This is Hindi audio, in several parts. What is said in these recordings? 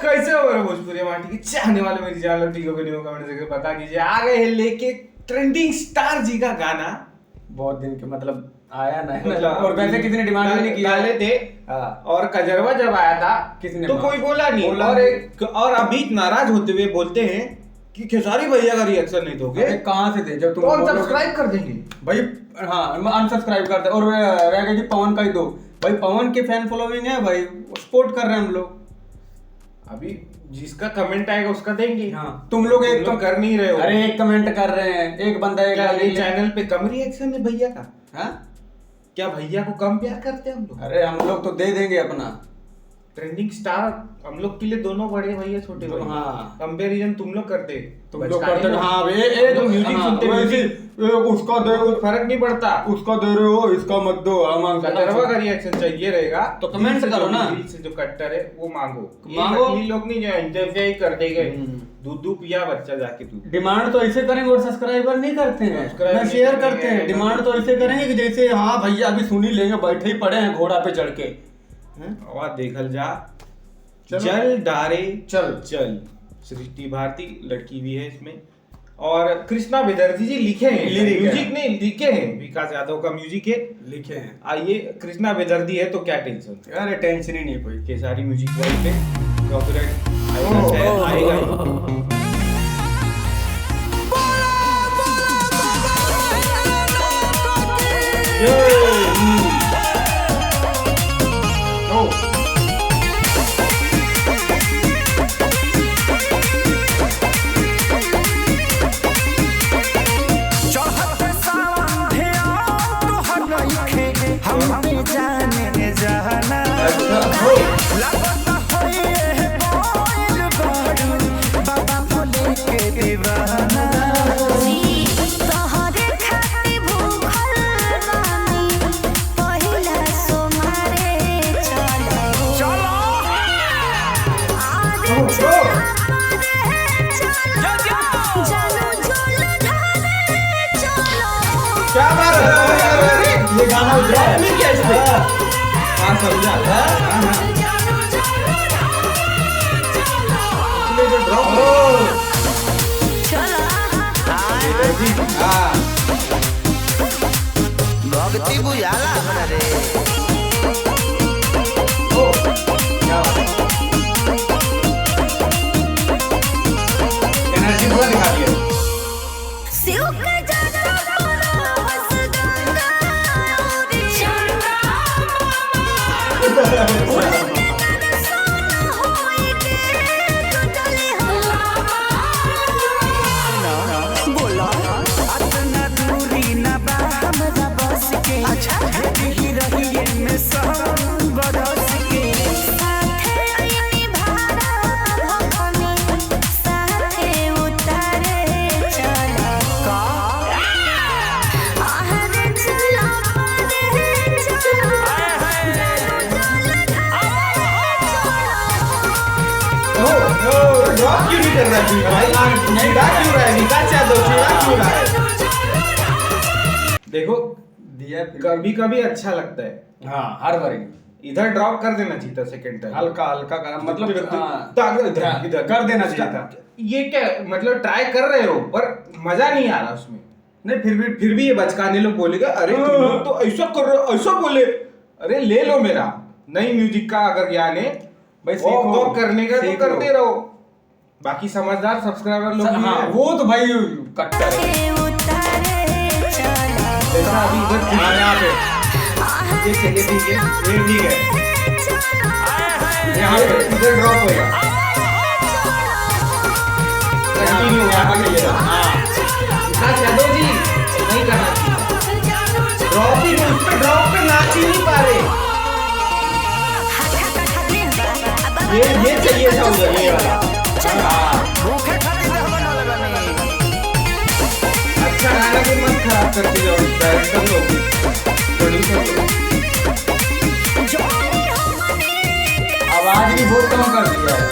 कैसे हो मेरे भोजपुरी माटी के चाहने वाले, मेरी चैनल ठीक होगा नहीं होगा कमेंट करके बता दीजिए। आ गए हैं लेके ट्रेंडिंग स्टार जी का गाना। बहुत दिन के मतलब आया ना मतलब और वैसे किसी ने डिमांड भी नहीं किया डाले थे। और कजरवा जब आया था किसी ने तो कोई बोला नहीं। और अभी नाराज होते हुए बोलते हैं कि खेसारी भैया का रिएक्शन नहीं दोगे। अरे कहाँ से दे जब तुम तो अनसब्सक्राइब कर देंगे भाई। हाँ अनसब्सक्राइब करते और रह गई थी पवन का ही दो भाई। पवन के फैन फॉलोइंग है भाई, सपोर्ट कर रहे हैं हम लोग। अभी जिसका कमेंट आएगा उसका देंगे। हाँ तुम लोग एक कर नहीं रहे हो। अरे एक कमेंट कर रहे हैं, एक बंदा एक चैनल पे कम रिएक्शन है भैया का। हाँ क्या भैया को कम प्यार करते हैं हम लोग? अरे हम लोग तो दे देंगे अपना। ट्रेंडिंग स्टार हम लोग के लिए दोनों बड़े भैया छोटे भैया। हाँ कंपैरिजन तुम लोग करते तुम लोग करते हाँ म्यूजिक सुनते उसका दे फर्क नहीं पड़ता। उसका दे रहे हो इसका मत दो। कटरवा का रिएक्शन चाहिए रहेगा तो कमेंट करो ना। दिल से जो कट्टर है वो मांगो। ये लोग नहीं जो इंटरफेयर कर देंगे। दूध पिया बच्चा जाके तू। डिमांड तो ऐसे करेंगे और सब्सक्राइबर नहीं करते हैं ना शेयर करते हैं। डिमांड तो ऐसे करेंगे कि जैसे हाँ भैया अभी सुन ही लेंगे, बैठे ही पड़े हैं घोड़ा पे चढ़ के। और देखल जा जल डारे चल चल। सृष्टि भारती लड़की भी है इसमें और कृष्णा विदर्जी जी लिखे हैं। म्यूजिक नहीं लिखे हैं, विकास यादव का म्यूजिक है, लिखे हैं। आइए कृष्णा विदर्जी है तो क्या टेंशन। अरे टेंशन ही नहीं कोई। केसारी म्यूजिक वर्ल्ड पे कॉपीराइट आएगा ही। क्या बात है, ये गाना ड्रॉप नहीं किया इसमें। हाँ समझा। भक्ति बुझाला हमरा रे। एनर्जी पूरा दिखा दिया। ड्रॉप क्यों नहीं कर रहा है भाई? चिड़ा क्यों रहा है? विकास यादव चिड़ा क्यों रहा है? देखो दिया कभी कभी अच्छा लगता है। हाँ हर बार इधर ड्रॉप कर देना चाहिए था सेकंड टाइम। हल्का हल्का कर मतलब इधर कर देना चाहिए था। ये क्या मतलब ट्राई कर रहे हो पर मजा नहीं आ रहा उसमें। नहीं फिर भी ये बचकाने लोग बोलेगा अरे तुम लोग तो ऐसा कर रहे हो, ऐसा बोले। अरे ले लो मेरा नई म्यूजिक का अगर ज्ञान है भाई वो करने का तो करते रहो। बाकी समझदार सब्सक्राइबर लोग हाँ वो तो भाई कट्टर है। जैसा अभी इधर यहाँ पे ये चलिए ठीक है, ये ठीक है। यहाँ पे इधर ड्रॉप होगा, कंटिन्यू यहाँ पे ये हाँ विकास यादव जी नहीं करना चाहिए। ड्रॉप ही उस पे ड्रॉप पे नाच ही नहीं पा रहे। ये चाहिए था उधर ये वाला। अच्छा गाना भी मत खराब करते जाओ डायरेक्टर लोग, प्रोड्यूसर लोग। आवाज भी बहुत कम कर दिया है।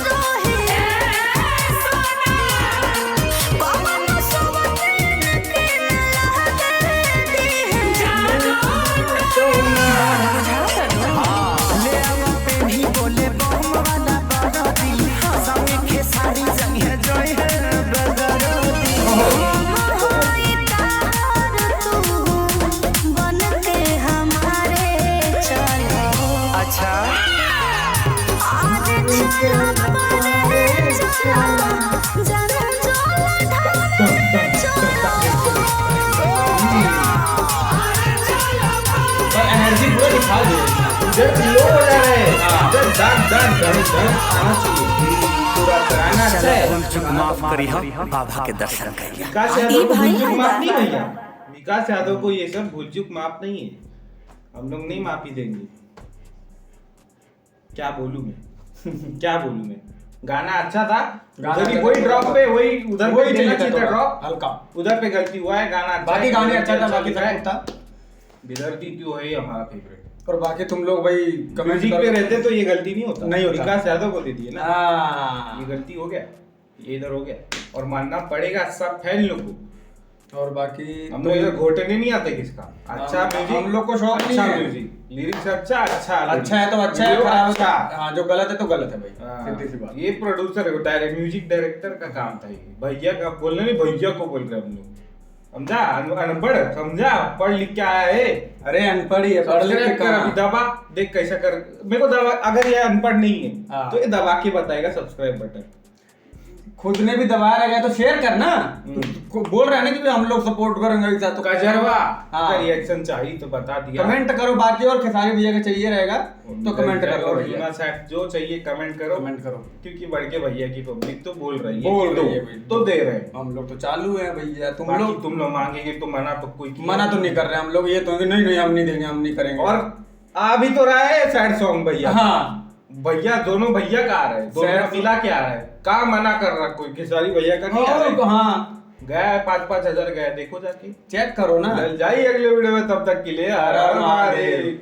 पर एनर्जी पूरा दिखा दे। जब लो हो जा रहे हैं, जब दर्द आना चाहिए, पूरा कराना अच्छा है। माफ करी हम बाबा के दर्शन करिए। विकास यादव को भूल चूक माफ नहीं भैया, विकास यादव को ये सब भूल चूक माफ नहीं है, हम लोग नहीं माफी देंगे। क्या बोलूं मैं क्या बोलूं मैं, गाना अच्छा था, उधर भी वही ड्रॉप पे वही उधर वही वही देना चाहिए था ड्रॉप, हल्का। उधर पे गलती हुआ है, गाना अच्छा बाकी है, गाने अच्छा था, बाकी लिखा है। सब था। बेदर्दी क्यों है हमारा फेवरेट, और बाकी तुम लोग भाई कमेंट म्यूजिक पे रहते तो ये गलती नहीं होता, नहीं होता। विकास यादव को दे दिए ना, हाँ। ये गलती हो गया, ये इधर हो गया, और मानना पड़ेगा सब फैन लोग को। और बाकी हम लोग इधर घोटने नहीं आते किसका, अच्छा म्यूजिक, हम लोग को शौक नहीं अच्छा है। म्यूजिक, लिरिक्स अच्छा अच्छा अच्छा है तो अच्छा है, वीडियो खराब अच्छा। है हाँ, जो गलत है तो गलत है भाई, हाँ, सीधी सी बात। ये प्रोड्यूसर है, डायरेक्ट म्यूजिक डायरेक्टर का काम था ये, भैया का बोलना नहीं, भैया को बोल रहे हम लोग, समझा, अनपढ़ समझा, पढ़ लिख के आया है, अरे अनपढ़ ही है, पढ़ लिख के सब्सक्राइब कर, अभी कहाँ? दबा देख कैसा कर, मेरे को दबा, अगर ये अनपढ़ नहीं है हाँ। तो ये दबा के बताएगा सब्सक्राइब बटन। खुद ने भी दबा रहा है तो शेयर करना, बोल रहे हैं ना कि हम लोग सपोर्ट करेंगे ऐसा तो कजरवा हाँ। का रिएक्शन चाहिए तो बता दिया, कमेंट करो। बाकी और खेसारी भैया का चाहिए रहेगा तो कमेंट करो और भैया, यूना सेट जो चाहिए कमेंट करो, कमेंट करो। क्योंकि बड़के भैया की पब्लिक तो बोल रही है बोल कि रही है दो, भाई। तो दे रहे हैं, हम लोग तो चालू है भैया, तुम लोग मांगेंगे तो मना तो कोई किया मना तो नहीं कर रहे हम लोग, ये तो नहीं नहीं हम नहीं देंगे, हम नहीं करेंगे। और आ भी तो रहा है सैड सॉन्ग भैया, हाँ भैया दोनों भैया का आ रहा है, दोनों Sad का मिला के आ रहा है, कहाँ मना कर रहा कोई, खेसारी भैया का नहीं आ रहा है, हाँ गया है 5-5 हजार गया है, देखो जाके चेक करो ना। मिल जाइए अगले वीडियो में, तब तक के लिए हर हर महादेव।